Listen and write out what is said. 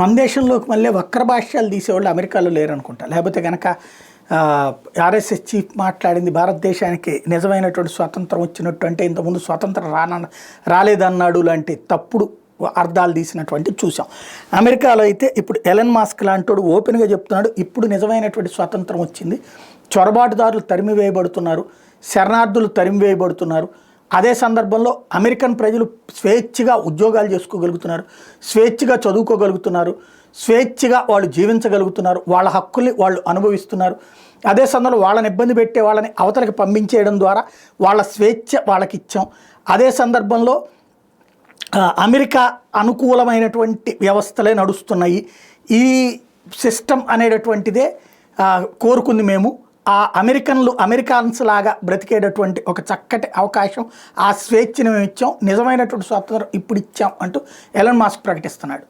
మన దేశంలోకి మళ్ళీ వక్ర భాష్యాలు తీసేవాళ్ళు అమెరికాలో లేరనుకుంటా. లేకపోతే కనుక ఆర్ఎస్ఎస్ చీఫ్ మాట్లాడింది భారతదేశానికి నిజమైనటువంటి స్వాతంత్రం వచ్చినట్టు, అంటే ఇంతకుముందు స్వాతంత్రం రాలేదన్నాడు లాంటి తప్పుడు అర్థాలు తీసినటువంటి చూసాం. అమెరికాలో అయితే ఇప్పుడు ఎలన్ మాస్క్ లాంటి ఓపెన్గా చెప్తున్నాడు, ఇప్పుడు నిజమైనటువంటి స్వాతంత్రం వచ్చింది, చొరబాటుదారులు తరిమివేయబడుతున్నారు, శరణార్థులు తరిమివేయబడుతున్నారు. అదే సందర్భంలో అమెరికన్ ప్రజలు స్వేచ్ఛగా ఉద్యోగాలు చేసుకోగలుగుతున్నారు, స్వేచ్ఛగా చదువుకోగలుగుతున్నారు, స్వేచ్ఛగా వాళ్ళు జీవించగలుగుతున్నారు, వాళ్ళ హక్కుల్ని వాళ్ళు అనుభవిస్తున్నారు. అదే సందర్భంలో వాళ్ళని ఇబ్బంది పెట్టే వాళ్ళని అవతలకి పంపించేయడం ద్వారా వాళ్ళ స్వేచ్ఛ వాళ్ళకి ఇచ్చాం. అదే సందర్భంలో అమెరికా అనుకూలమైనటువంటి వ్యవస్థలే నడుస్తున్నాయి. ఈ సిస్టమ్ అనేటటువంటిదే కోరుకుంది మేము. ఆ అమెరికన్స్ లాగా బ్రతికేటటువంటి ఒక చక్కటి అవకాశం, ఆ స్వేచ్ఛను మేము ఇచ్చాం, నిజమైనటువంటి స్వాతంత్రం ఇప్పుడు ఇచ్చాం అంటూ ఎలన్ మాస్క్ ప్రకటిస్తున్నాడు.